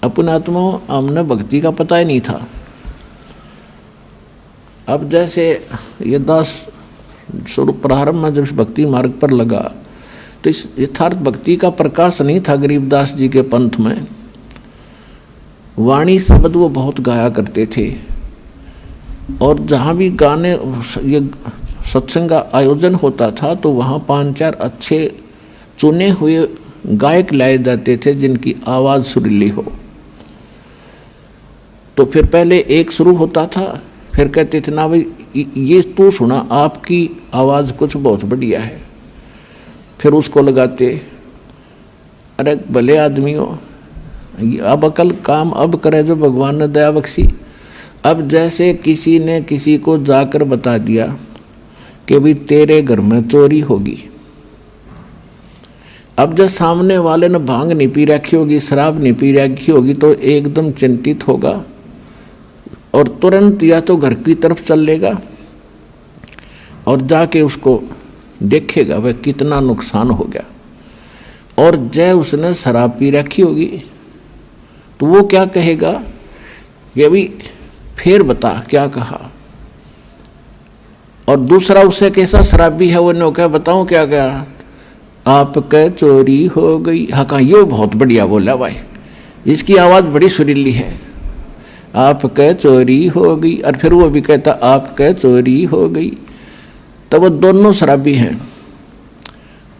अपने आत्मा हमने भक्ति का पता ही नहीं था। अब जैसे ये दास स्वरूप प्रारंभ में जब भक्ति मार्ग पर लगा तो इस यथार्थ भक्ति का प्रकाश नहीं था गरीबदास जी के पंथ में। वाणी शब्द वो बहुत गाया करते थे और जहाँ भी गाने ये सत्संग का आयोजन होता था तो वहाँ 5-4 अच्छे चुने हुए गायक लाए जाते थे जिनकी आवाज़ सुरीली हो। तो फिर पहले एक शुरू होता था, फिर कहते थे ना भाई ये तू सुना, आपकी आवाज़ कुछ बहुत बढ़िया है। फिर उसको लगाते, अरे भले आदमियों अब अकल काम अब करे जो भगवान ने दया बख्शी। अब जैसे किसी ने किसी को जाकर बता दिया कि भाई तेरे घर में चोरी होगी, अब जब सामने वाले ने भांग नहीं पी रखी होगी, शराब नहीं पी रखी होगी तो एकदम चिंतित होगा और तुरंत या तो घर की तरफ चल लेगा और जाके उसको देखेगा वह कितना नुकसान हो गया। और जब उसने शराब पी रखी होगी तो वो क्या कहेगा कि अभी फिर बता क्या कहा। और दूसरा उससे कैसा शराबी है वो ने क्या बताऊं क्या कहा, आपके चोरी हो गई। हाँ कहा ये बहुत बढ़िया बोला भाई, इसकी आवाज़ बड़ी सुरीली है, आपके चोरी हो गई। और फिर वो भी कहता आपके चोरी हो गई। तब वो दोनों शराबी हैं।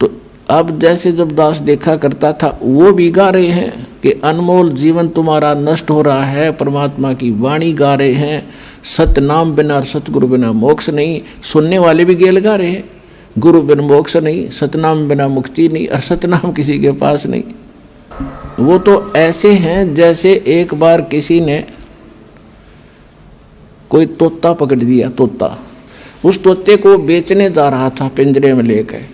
तो अब जैसे जब दास देखा करता था वो भी गा रहे हैं कि अनमोल जीवन तुम्हारा नष्ट हो रहा है, परमात्मा की वाणी गा रहे हैं, सतनाम बिना और सतगुरु बिना मोक्ष नहीं। सुनने वाले भी गेल गा रहे हैं, गुरु बिन मोक्ष नहीं, सतनाम बिना मुक्ति नहीं और सतनाम किसी के पास नहीं। वो तो ऐसे हैं जैसे एक बार किसी ने कोई तोता पकड़ दिया, तोता, उस तोते को बेचने जा रहा था पिंजरे में लेकर।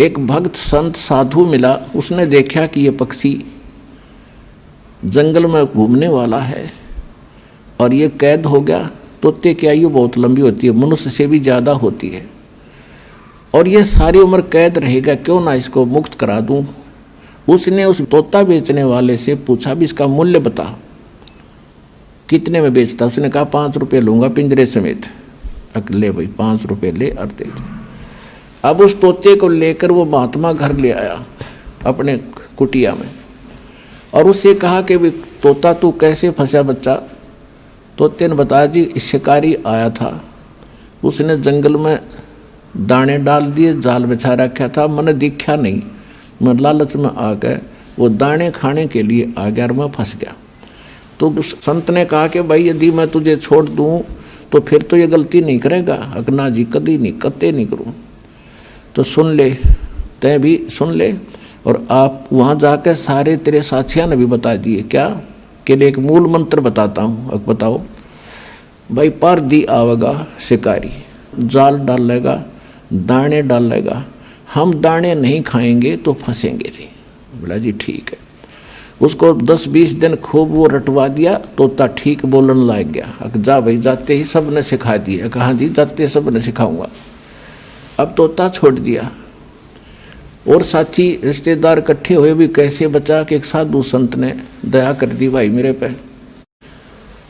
एक भक्त संत साधु मिला, उसने देखा कि ये पक्षी जंगल में घूमने वाला है और ये कैद हो गया। तोते की आयु बहुत लंबी होती है, मनुष्य से भी ज़्यादा होती है, और ये सारी उम्र कैद रहेगा, क्यों ना इसको मुक्त करा दूं। उसने उस तोता बेचने वाले से पूछा भी इसका मूल्य बता, कितने में बेचता। उसने कहा 5 रुपये लूँगा पिंजरे समेत। ले भाई 5 रुपये ले और दे दे। अब उस तोते को लेकर वो महात्मा घर ले आया अपने कुटिया में और उससे कहा कि भाई तोता तू कैसे फंसा बच्चा। तोते ने बताया जी शिकारी आया था, उसने जंगल में दाने डाल दिए, जाल बिछा रखा था, मैंने दिखा नहीं, मैं लालच में आ गए, वो दाने खाने के लिए आ गया और मैं फंस गया। तो उस संत ने कहा कि भाई यदि मैं तुझे छोड़ दूं तो फिर तो ये गलती नहीं करेगा। अगना जी कदी नहीं, कते नहीं करूं। तो सुन ले, तय भी सुन ले, और आप वहाँ जाकर सारे तेरे साथियों ने भी बता दिए क्या के लिए एक मूल मंत्र बताता हूँ। अब बताओ भाई, पर दी आवेगा शिकारी, जाल डालेगा, दाने डालेगा, हम दाने नहीं खाएंगे तो फंसेंगे नहीं। बोला जी ठीक है। उसको 10-20 दिन खूब वो रटवा दिया, तोता ठीक बोलने लग गया। जा भाई, जाते ही सब ने सिखा दिया। कहाँ जी, जाते सब ने सिखाऊंगा। अब तोता छोड़ दिया और साथी रिश्तेदार इकट्ठे हुए भी कैसे बचा कि एक साधु संत ने दया कर दी भाई मेरे पे,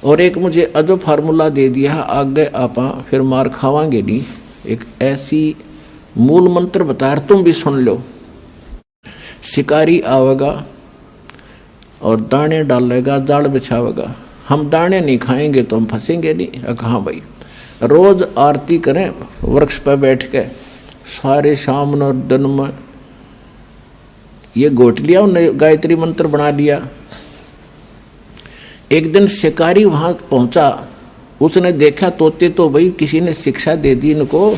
और एक मुझे अजब फार्मूला दे दिया, आगे आपा फिर मार खावांगे नहीं। एक ऐसी मूल मंत्र बताया, तुम भी सुन लो। शिकारी आवेगा और दाने डालेगा, जाल बिछावेगा, हम दाने नहीं खाएंगे तो हम फंसेंगे नहीं। कहाँ भाई, रोज आरती करें वृक्ष पर बैठ के, सारे शाम और दिन में ये घोट लिया, उन्हें गायत्री मंत्र बना लिया। एक दिन शिकारी वहाँ पहुँचा, उसने देखा तोते तो भाई किसी ने शिक्षा दे दी इनको,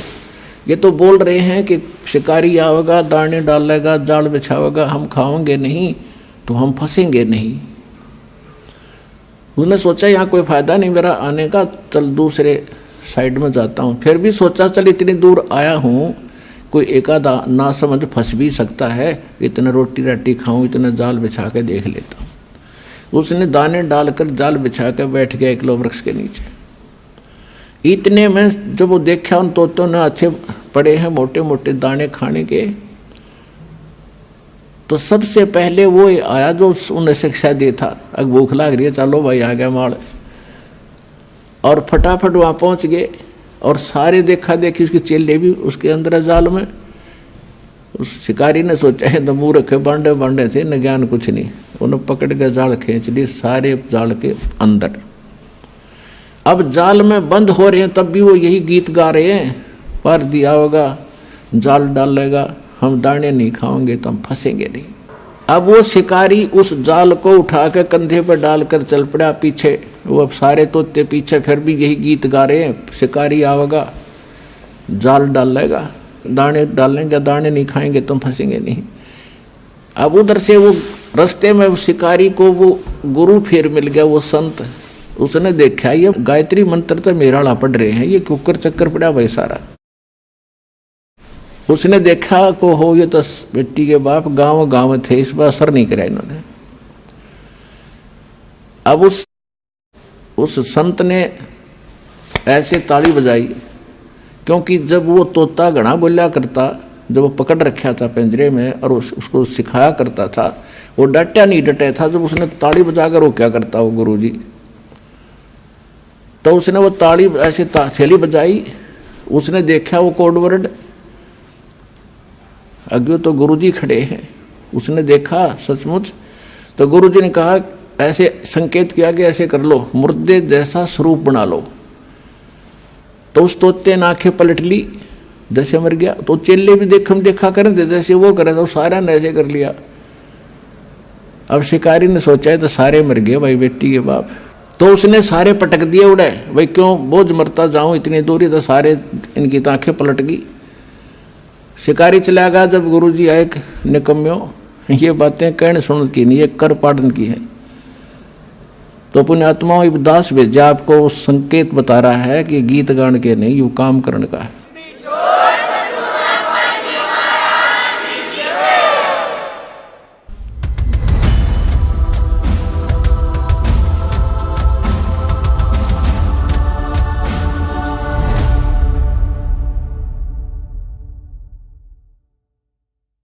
ये तो बोल रहे हैं कि शिकारी आवेगा, दाने डालेगा, जाल बिछावेगा, हम खाओगे नहीं तो हम फंसेंगे नहीं। उसने सोचा यहाँ कोई फायदा नहीं मेरा आने का, चल दूसरे साइड में जाता हूँ। फिर भी सोचा चल इतनी दूर आया हूँ, कोई एकादा ना समझ फंस भी सकता है, इतने रोटी राटी खाऊं, इतने जाल बिछा के देख लेता हूँ। उसने दाने डालकर जाल बिछा कर बैठ गया एक वृक्ष के नीचे। इतने में जब वो देखा उन तोतों ने अच्छे पड़े हैं मोटे मोटे दाने खाने के, तो सबसे पहले वो आया जो उन्हें शिक्षा दे था, अब भूख लाग रही है, चलो भाई आ गया माल, और फटाफट वहाँ पहुँच गए। और सारे देखा देखी उसके चेले भी उसके अंदर जाल में। उस शिकारी ने सोचा है तो मुँह रखे बांडे बांडे थे, न ज्ञान कुछ नहीं, उन्हें पकड़ के जाल खींच ली सारे जाल के अंदर। अब जाल में बंद हो रहे हैं तब भी वो यही गीत गा रहे हैं, पर दिया होगा जाल डालेगा, हम दाने नहीं खाओगे तो हम फंसेंगे नहीं। अब वो शिकारी उस जाल को उठा के कंधे पर डालकर चल पड़ा पीछे। वो अब सारे तोते पीछे फिर भी यही गीत गा रहे हैं, शिकारी आवेगा जाल डालेगा, दाने डालेंगे, दाने नहीं खाएंगे तुम फंसेंगे नहीं। अब उधर से वो रास्ते में शिकारी को वो गुरु फिर मिल गया, वो संत। उसने देखा ये गायत्री मंत्र तो मेरा पढ़ रहे हैं, ये कुकर चक्कर पड़ा भाई सारा। उसने देखा को हो ये तो बेटी के बाप गांव गांव थे, इस बार असर नहीं करा इन्होंने। अब उस संत ने ऐसे ताली बजाई, क्योंकि जब वो तोता घना बोला करता, जब वो पकड़ रखा था पिंजरे में और उसको सिखाया करता था, वो डटा नहीं डटा था। जब उसने ताली बजाकर वो क्या करता वो गुरुजी, तो उसने वो ताली ऐसे थैली बजाई। उसने देखा वो कोड वर्ड, अगे तो गुरुजी खड़े हैं। उसने देखा सचमुच, तो गुरुजी ने कहा ऐसे संकेत किया कि ऐसे कर लो, मुर्दे जैसा स्वरूप बना लो। तो उस तोते ने आंखें पलट ली, जैसे मर गया। तो चेले भी देखा करें थे जैसे वो करे, तो सारा ने ऐसे कर लिया। अब शिकारी ने सोचा है तो सारे मर गए भाई बेटी के बाप। तो उसने सारे पटक दिए उड़े, भाई क्यों बोझ मरता जाऊं इतनी दूरी, तो सारे इनकी आंखें पलट गई। शिकारी चला गया। जब गुरुजी आए, निकम्यो ये बातें कहने सुन की नहीं, ये कर पाड़न की है। तो पुण्यात्माओं दास भेजा आपको संकेत बता रहा है कि गीत गान के नहीं, यू काम करने का है।